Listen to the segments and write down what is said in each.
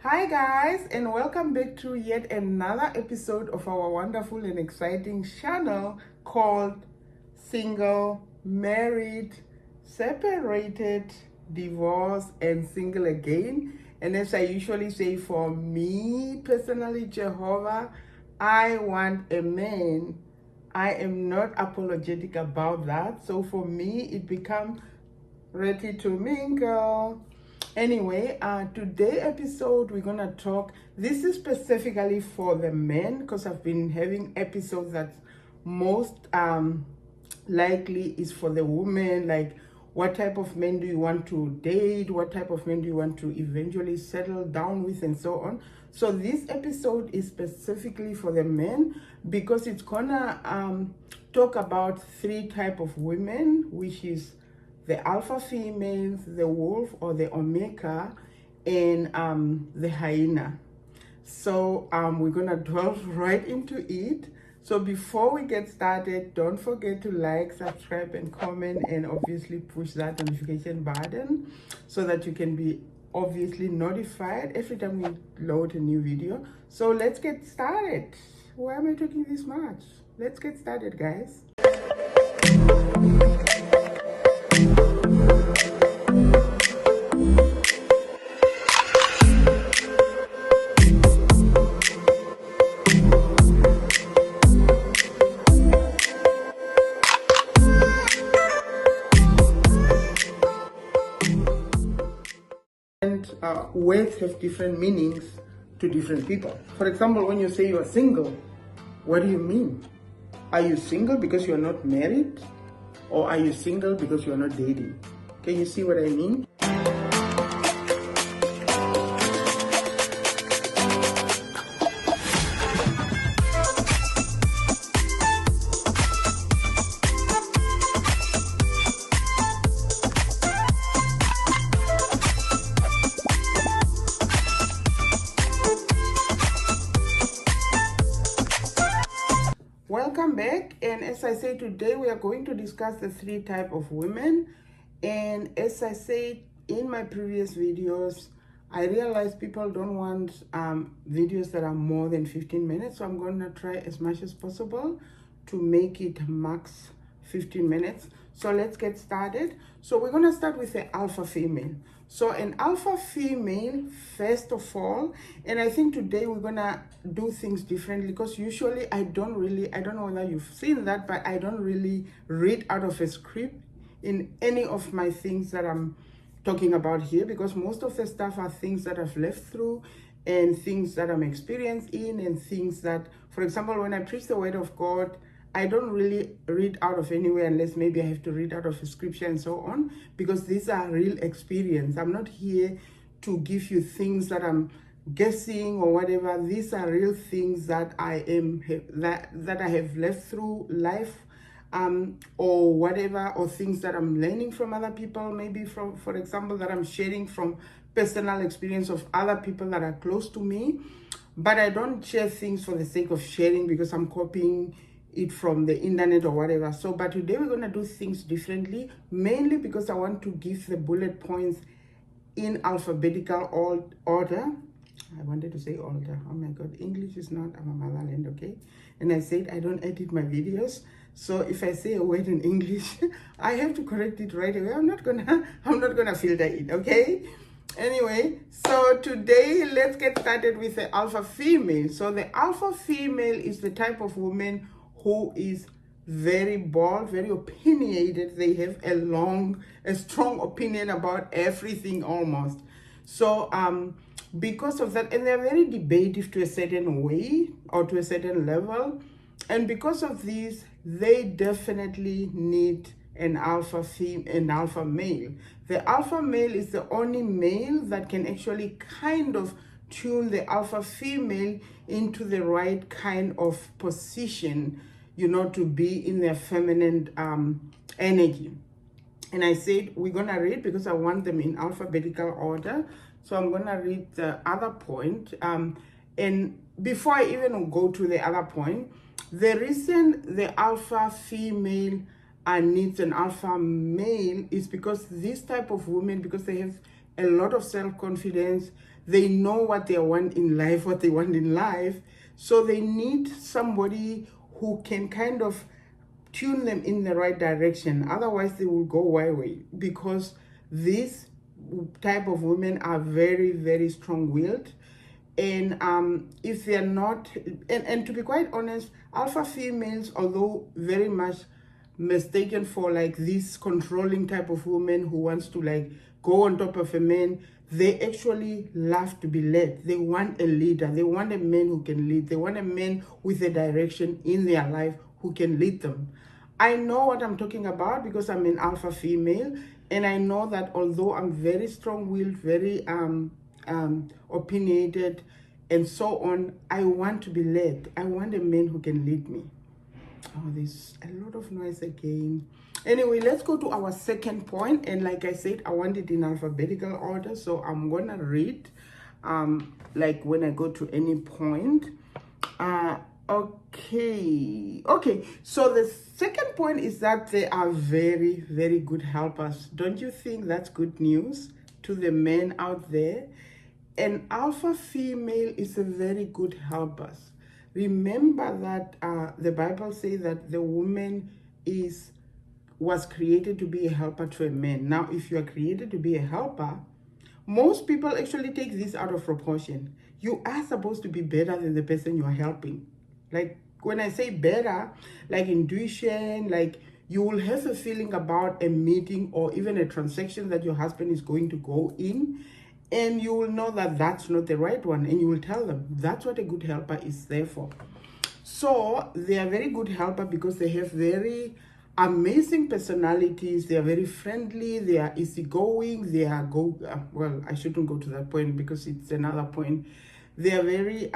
Hi guys, and welcome back to yet another episode of our wonderful and exciting channel called Single, Married, Separated, Divorced, and Single Again. And as I usually say, for me personally, Jehovah, I want a man. I am not apologetic about that. So for me, it becomes ready to mingle. Anyway, today episode we're gonna talk. This is specifically for the men because I've been having episodes that most likely is for the women. Like, what type of men do you want to date? What type of men do you want to eventually settle down with, and so on. So this episode is specifically for the men because it's gonna talk about three type of women, which is the alpha females, the wolf or the omega, and the hyena. So we're gonna delve right into it. So before we get started, don't forget to like, subscribe, and comment, and obviously push that notification button so that you can be obviously notified every time we load a new video. So let's get started. Why am I talking this much? Let's get started, guys. Words have different meanings to different people. For example, when you say you are single, what do you mean? Are you single because you are not married? Or are you single because you are not dating? Can you see what I mean? Welcome back, and as I say, today we are going to discuss the three type of women. And as I said in my previous videos, I realize people don't want videos that are more than 15 minutes, so I'm going to try as much as possible to make it max 15 minutes. So let's get started. So we're going to start with the alpha female. So an alpha female, first of all, and I think today we're going to do things differently because usually I don't know whether you've seen that, but I don't really read out of a script in any of my things that I'm talking about here, because most of the stuff are things that I've lived through and things that I'm experienced in, and things that, for example, when I preach the word of God, I don't really read out of anywhere unless maybe I have to read out of a scripture and so on, because these are real experience. I'm not here to give you things that I'm guessing or whatever. These are real things that I have lived through life, or whatever, or things that I'm learning from other people, maybe from, for example, that I'm sharing from personal experience of other people that are close to me. But I don't share things for the sake of sharing because I'm copying it from the internet or whatever. So, but today we're going to do things differently, mainly because I want to give the bullet points in alphabetical order. I wanted to say order. Oh my God, English is not our motherland, okay? And I said I don't edit my videos, so if I say a word in English, I have to correct it right away. I'm not gonna filter it, okay? Anyway, so today let's get started with the alpha female. So the alpha female is the type of woman who is very bold, very opinionated. They have a strong opinion about everything almost. So because of that, and they're very debative to a certain way or to a certain level, and because of this, they definitely need an alpha male. The alpha male is the only male that can actually kind of tune the alpha female into the right kind of position, to be in their feminine energy. And I said we're gonna read because I want them in alphabetical order. So I'm gonna read the other point. And before I even go to the other point, the reason the alpha female needs an alpha male is because this type of women, because they have a lot of self-confidence, They know what they want in life, what they want in life. So they need somebody who can kind of tune them in the right direction. Otherwise, they will go way because these type of women are very, very strong-willed. And if they're not, and to be quite honest, alpha females, although very much mistaken for like this controlling type of woman who wants to like go on top of a man, they actually love to be led. They want a leader. They want a man who can lead. They want a man with a direction in their life who can lead them. I know what I'm talking about because I'm an alpha female, and I know that although I'm very strong-willed, very opinionated, and so on, I want to be led. I want a man who can lead me. Oh, there's a lot of noise again. Anyway, let's go to our second point. And like I said, I want it in alphabetical order. So I'm going to read like when I go to any point. Okay. So the second point is that they are very, very good helpers. Don't you think that's good news to the men out there? An alpha female is a very good helper. Remember that the Bible says that the woman was created to be a helper to a man. Now, if you are created to be a helper, most people actually take this out of proportion. You are supposed to be better than the person you are helping. Like when I say better, like intuition, like you will have a feeling about a meeting or even a transaction that your husband is going to go in, and you will know that that's not the right one, and you will tell them. That's what a good helper is there for. So they are very good helper because they have very amazing personalities. They are very friendly. They are easygoing. They are well, I shouldn't go to that point because it's another point. They are very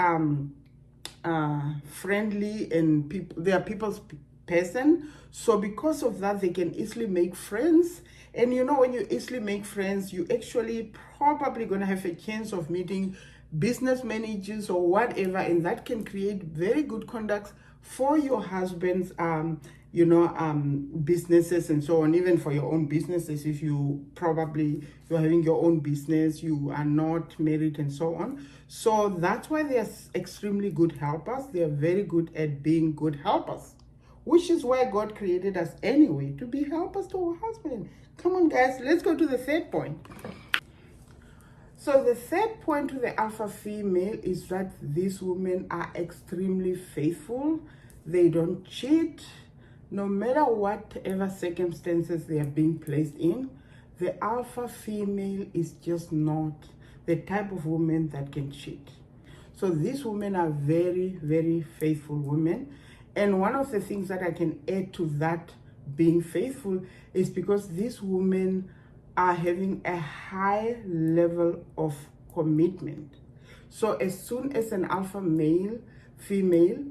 friendly, and they are people's person. So because of that, they can easily make friends. And you know, when you easily make friends, you actually probably going to have a chance of meeting business managers or whatever, and that can create very good contacts for your husband's businesses and so on, even for your own businesses. If you're having your own business, you are not married and so on. So that's why they are extremely good helpers. They are very good at being good helpers, which is why God created us anyway, to be helpers to our husband. Come on, guys, let's go to the third point. So the third point to the alpha female is that these women are extremely faithful. They don't cheat. No matter whatever circumstances they are being placed in, the alpha female is just not the type of woman that can cheat. So these women are very, very faithful women. And one of the things that I can add to that being faithful is because these women are having a high level of commitment. So as soon as an alpha female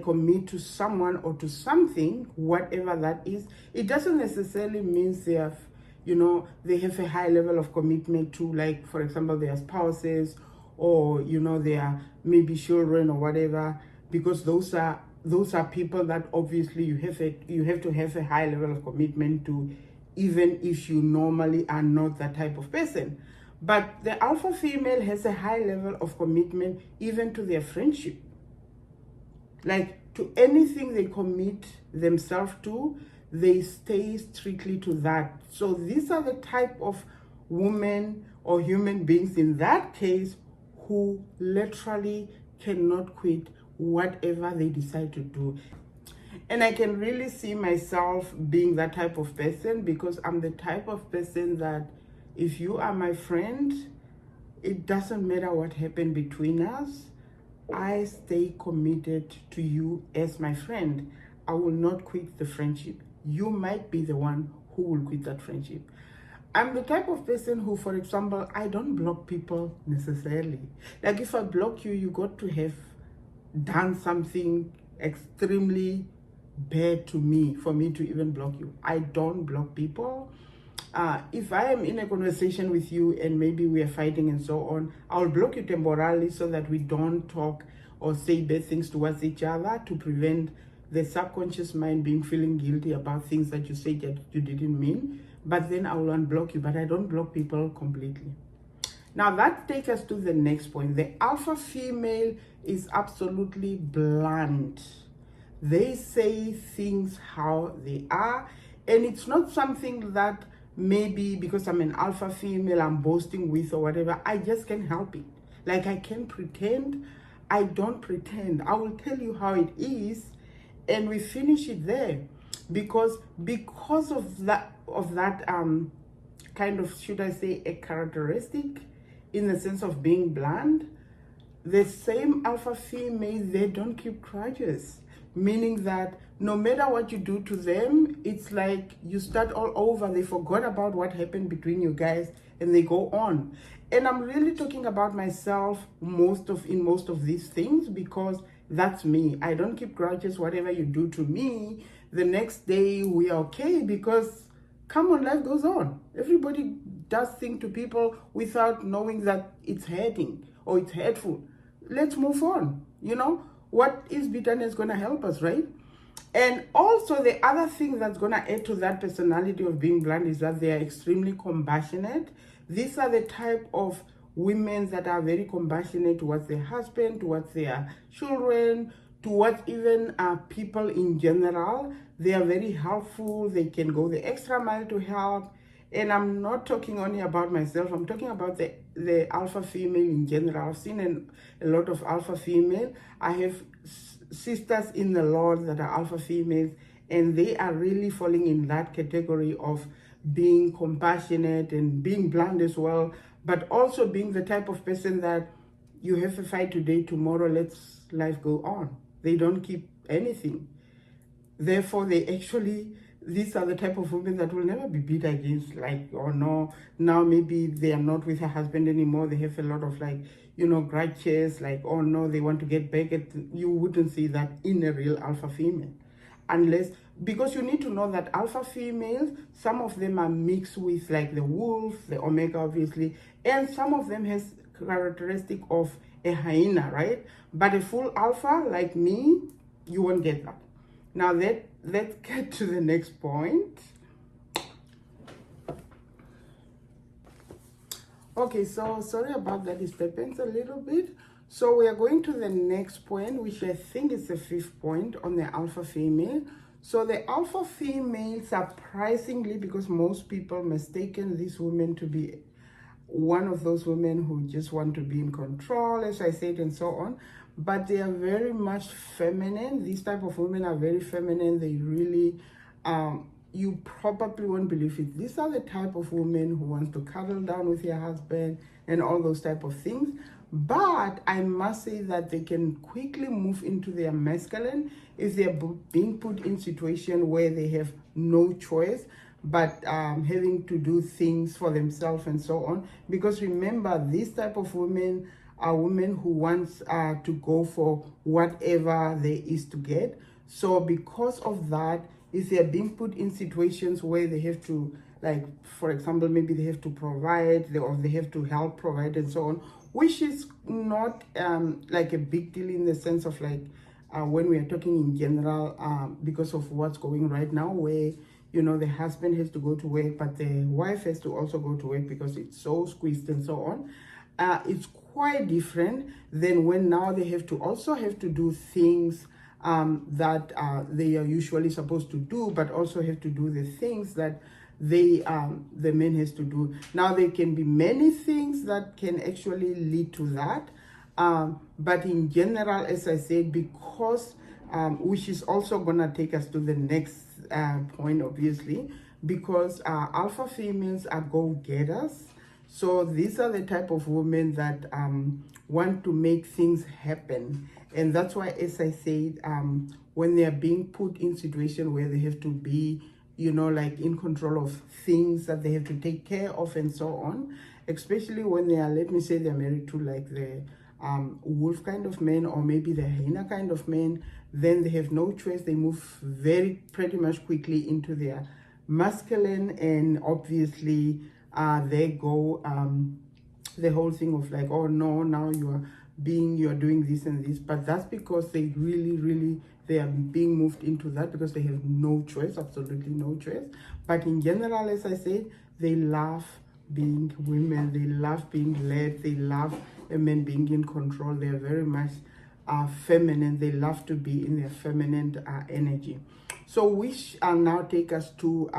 commit to someone or to something, whatever that is, it doesn't necessarily mean they have a high level of commitment to, like, for example, their spouses or their maybe children or whatever, because those are people that obviously you have to have a high level of commitment to, even if you normally are not that type of person. But the alpha female has a high level of commitment even to their friendship. Like, to anything they commit themselves to, they stay strictly to that. So these are the type of women or human beings in that case who literally cannot quit whatever they decide to do. And I can really see myself being that type of person, because I'm the type of person that if you are my friend, it doesn't matter what happened between us, I stay committed to you as my friend. I will not quit the friendship. You might be the one who will quit that friendship. I'm the type of person who, for example, I don't block people necessarily. Like, if I block you, you got to have done something extremely bad to me for me to even block you. I don't block people. If I am in a conversation with you and maybe we are fighting and so on, I'll block you temporarily so that we don't talk or say bad things towards each other, to prevent the subconscious mind being feeling guilty about things that you said that you didn't mean. But then I will unblock you. But I don't block people completely. Now that takes us to the next point. The alpha female is absolutely blunt. They say things how they are, and it's not something that maybe because I'm an alpha female I'm boasting with or whatever. I just can't help it. Like, I can't pretend. I don't pretend. I will tell you how it is, and we finish it there. Because of that kind of, should I say, a characteristic in the sense of being blunt, the same alpha female, they don't keep grudges, meaning that no matter what you do to them, it's like you start all over. They forgot about what happened between you guys and they go on. And I'm really talking about myself in most of these things, because that's me. I don't keep grudges. Whatever you do to me, the next day we are okay, because come on, life goes on. Everybody does things to people without knowing that it's hurting or it's hurtful. Let's move on. What is bitterness going to help us, right? And also the other thing that's going to add to that personality of being blunt is that they are extremely compassionate. These are the type of women that are very compassionate towards their husband, towards their children, towards even people in general. They are very helpful. They can go the extra mile to help. And I'm not talking only about myself. I'm talking about the alpha female in general. I've seen a lot of alpha female. I have sisters in the Lord that are alpha females, and they are really falling in that category of being compassionate and being blunt as well, but also being the type of person that you have a fight today, tomorrow let's life go on. They don't keep anything. Therefore, these are the type of women that will never be beat against, like, or no, now maybe they are not with her husband anymore. They have a lot of grudges, like, oh no, they want to get back at, you wouldn't see that in a real alpha female. Because you need to know that alpha females, some of them are mixed with like the wolf, the omega obviously, and some of them has characteristic of a hyena, right? But a full alpha like me, you won't get that. Now let's get to the next point. Okay, so sorry about that disturbance a little bit. So we are going to the next point, which I think is the 5th point on the alpha female. So the alpha female, surprisingly, because most people mistaken these women to be one of those women who just want to be in control, as I said, and so on. But they are very much feminine. These type of women are very feminine. They really, you probably won't believe it. These are the type of women who wants to cuddle down with your husband and all those type of things. But I must say that they can quickly move into their masculine if they're being put in situation where they have no choice but having to do things for themselves and so on. Because remember, this type of women are women who wants to go for whatever there is to get. So because of that, if they're being put in situations where they have to, like, for example, maybe they have to provide, or they have to help provide and so on, which is not like a big deal in the sense of like when we are talking in general, because of what's going right now, where the husband has to go to work, but the wife has to also go to work because it's so squeezed and so on. It's quite different than when now they have to do things that they are usually supposed to do, but also have to do the things that the man has to do. Now there can be many things that can actually lead to that, but in general, as I said, because which is also gonna take us to the next point, obviously, because alpha females are go-getters. So these are the type of women that want to make things happen. And that's why, as I said, when they are being put in situation where they have to be, like in control of things that they have to take care of and so on, especially when they are, let me say, they're married to like the wolf kind of men, or maybe the hyena kind of men, then they have no choice. They move pretty much quickly into their masculine, and obviously they go the whole thing of like, oh no, now you're doing this and this. But that's because they they are being moved into that because they have no choice, absolutely no choice. But in general, as I said, they love being women. They love being led. They love a man being in control. They are very much feminine. They love to be in their feminine energy. So we shall now take us to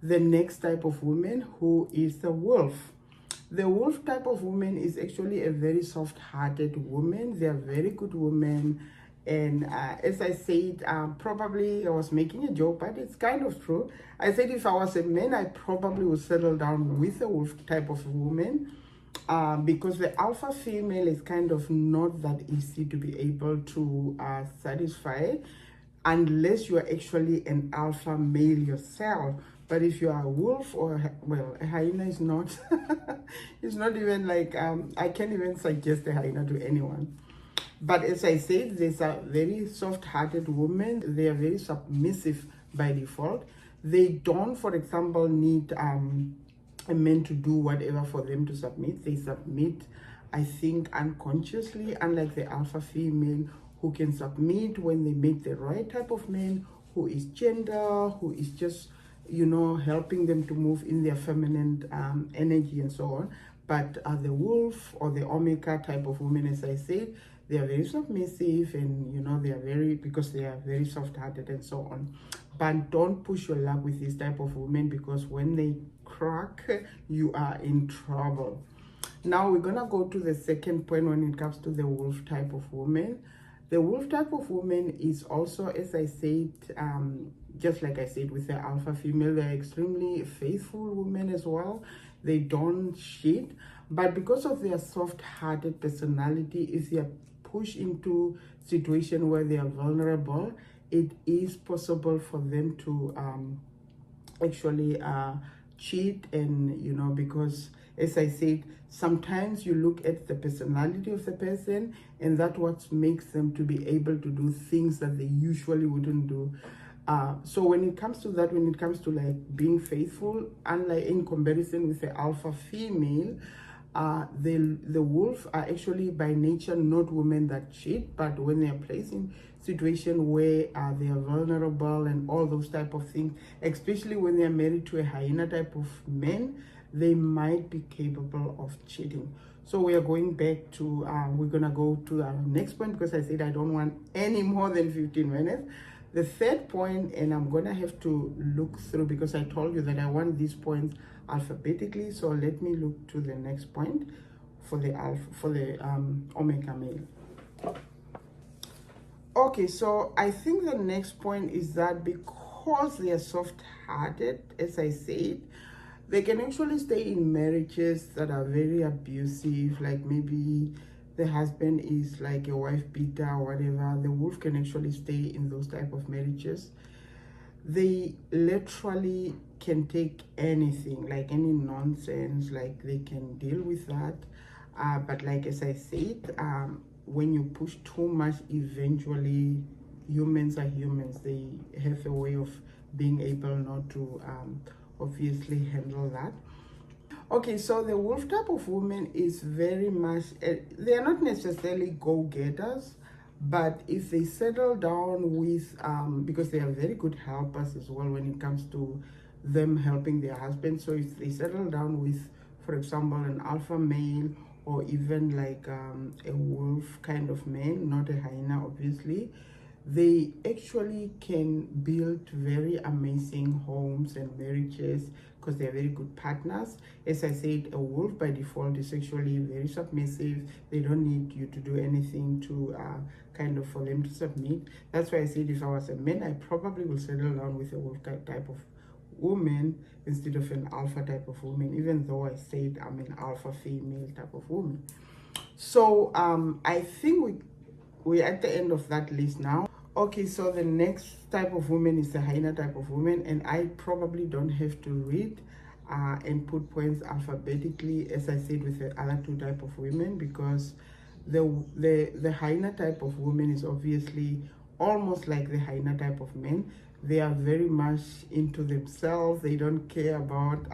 the next type of woman, who is the wolf. The wolf type of woman is actually a very soft-hearted woman. They are very good women. And as I said, probably I was making a joke, but it's kind of true. I said if I was a man, I probably would settle down with a wolf type of woman, because the alpha female is kind of not that easy to be able to satisfy unless you are actually an alpha male yourself. But if you are a wolf, or well, a hyena is not it's not even like I can't even suggest a hyena to anyone. But as I said, these are very soft-hearted women. They are very submissive by default. They don't, for example, need a man to do whatever for them to submit. They submit, I think, unconsciously, unlike the alpha female, who can submit when they meet the right type of man, who is gender, who is just, you know, helping them to move in their feminine energy and so on. But the wolf or the omega type of women, as I said, they are very submissive, and you know, they are very, because they are very soft-hearted and so on. But don't push your luck with this type of women, because when they crack, you are in trouble. Now we're gonna go to the second point when it comes to the wolf type of woman. The wolf type of woman is also, as I said, just like I said with the alpha female, they're extremely faithful women as well. They don't cheat, but because of their soft-hearted personality, if they are pushed into situation where they are vulnerable, it is possible for them to actually cheat. And you know, because as I said, sometimes you look at the personality of the person, and that's what makes them to be able to do things that they usually wouldn't do. So when it comes to that, when it comes to like being faithful, unlike in comparison with the alpha female, the wolf are actually by nature not women that cheat, but when they are placed in situation where they are vulnerable and all those type of things, especially when they are married to a hyena type of man, they might be capable of cheating. So we are going back to, we're gonna go to our next point, because I said I don't want any more than 15 minutes. The third point, and I'm gonna have to look through, because I told you that I want these points alphabetically. So let me look to the next point for the omega male. Okay, so I think the next point is that because they are soft-hearted, as I said, they can actually stay in marriages that are very abusive, like maybe the husband is like a wife beater or whatever. The wolf can actually stay in those type of marriages. They literally can take anything, like any nonsense, like they can deal with that. But like as I said, when you push too much, eventually humans are humans. They have a way of being able not to obviously handle that. Okay, so the wolf type of woman is very much, they are not necessarily go-getters, but if they settle down with, because they are very good helpers as well when it comes to them helping their husband. So if they settle down with, for example, an alpha male, or even like a wolf kind of man, not a hyena obviously, they actually can build very amazing homes and marriages, because they're very good partners. As I said, a wolf by default is actually very submissive. They don't need you to do anything to kind of for them to submit. That's why I said if I was a man, I probably will settle down with a wolf type of woman instead of an alpha type of woman, even though I said I'm an alpha female type of woman. So I think we're at the end of that list now. Okay, so the next type of woman is the hyena type of woman, and I probably don't have to read and put points alphabetically, as I said with the other two type of women, because the hyena type of woman is obviously almost like the hyena type of men. They are very much into themselves. They don't care about,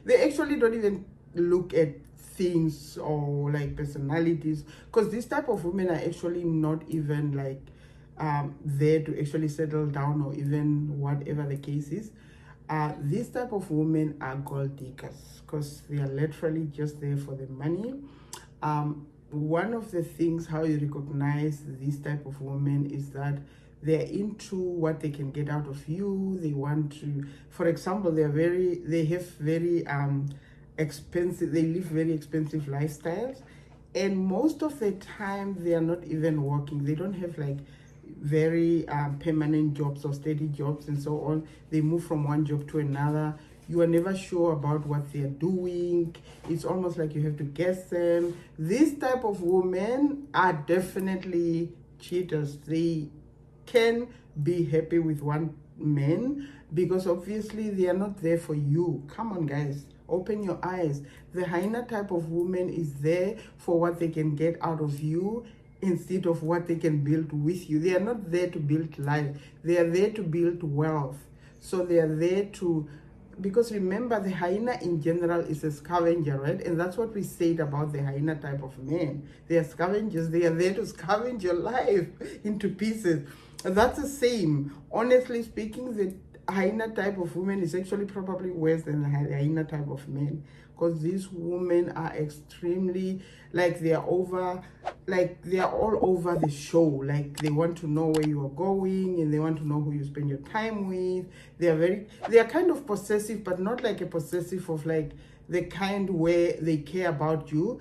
they actually don't even look at things or like personalities, because this type of women are actually not even like there to actually settle down, or even whatever the case is. These type of women are gold diggers because they are literally just there for the money. One of the things how you recognize this type of women is that they're into what they can get out of you. They want to, for example, they have very expensive, they live very expensive lifestyles, and most of the time they are not even working. They don't have like very permanent jobs or steady jobs and so on. They move from one job to another. You are never sure about what they're doing. It's almost like you have to guess them. This type of women are definitely cheaters. They can be happy with one man because obviously they are not there for you. Come on, guys. Open your eyes. The hyena type of woman is there for what they can get out of you instead of what they can build with you. They are not there to build life. They are there to build wealth. So they are there to, because remember, the hyena in general is a scavenger, right? And that's what we said about the hyena type of men. They are scavengers. They are there to scavenge your life into pieces. And that's the same. Honestly speaking, the hyena type of woman is actually probably worse than the hyena type of men, because these women are extremely, like, they are all over the show. Like, they want to know where you are going and they want to know who you spend your time with. They are kind of possessive, but not like a possessive of like the kind where they care about you,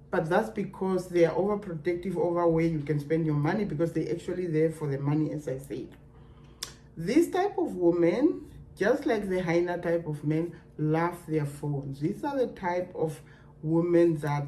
but that's because they are overprotective over where you can spend your money, because they're actually there for the money, as I said. This type of women, just like the hyena type of men, love their phones. These are the type of women that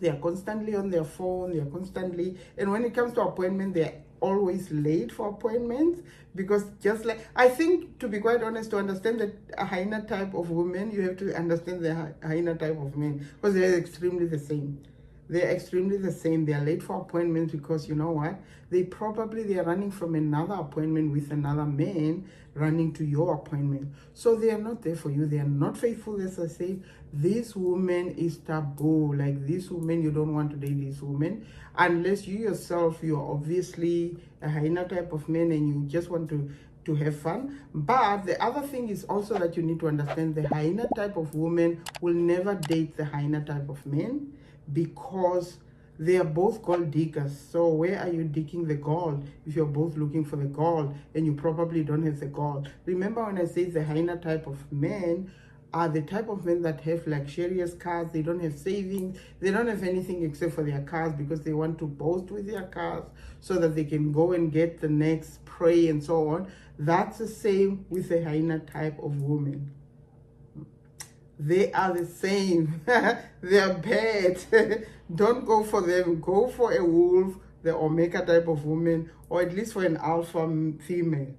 they are constantly on their phone. They are constantly, and when it comes to appointment, they're always late for appointments, because just like, I think, to be quite honest, to understand that a hyena type of woman, you have to understand the hyena type of men, because they're extremely the same. They're extremely the same. They're late for appointments because, you know what? They are running from another appointment with another man running to your appointment. So they are not there for you. They are not faithful, as I say. This woman is taboo. Like, this woman, you don't want to date this woman unless you yourself, you're obviously a hyena type of man and you just want to have fun. But the other thing is also that you need to understand, the hyena type of woman will never date the hyena type of man, because they are both gold diggers. So where are you digging the gold if you're both looking for the gold and you probably don't have the gold? Remember when I say the hyena type of men are the type of men that have luxurious cars. They don't have savings. They don't have anything except for their cars, because they want to boast with their cars so that they can go and get the next prey and so on. That's the same with the hyena type of woman. They are the same. They are bad. Don't go for them. Go for a wolf, the omega type of woman, or at least for an alpha female.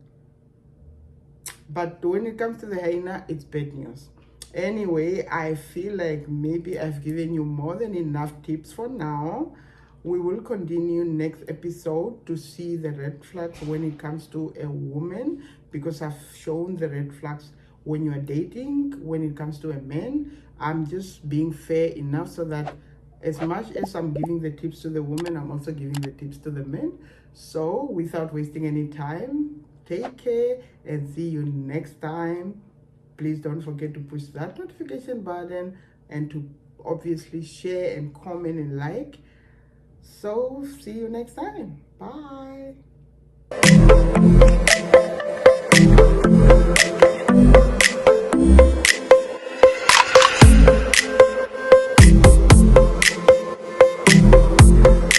But when it comes to the hyena, it's bad news. Anyway, I feel like maybe I've given you more than enough tips for now. We will continue next episode to see the red flags when it comes to a woman, because I've shown the red flags when you are dating. When it comes to a man, I'm just being fair enough so that as much as I'm giving the tips to the woman, I'm also giving the tips to the men. So without wasting any time, take care and see you next time. Please don't forget to push that notification button and to obviously share and comment and like. So see you next time. Bye.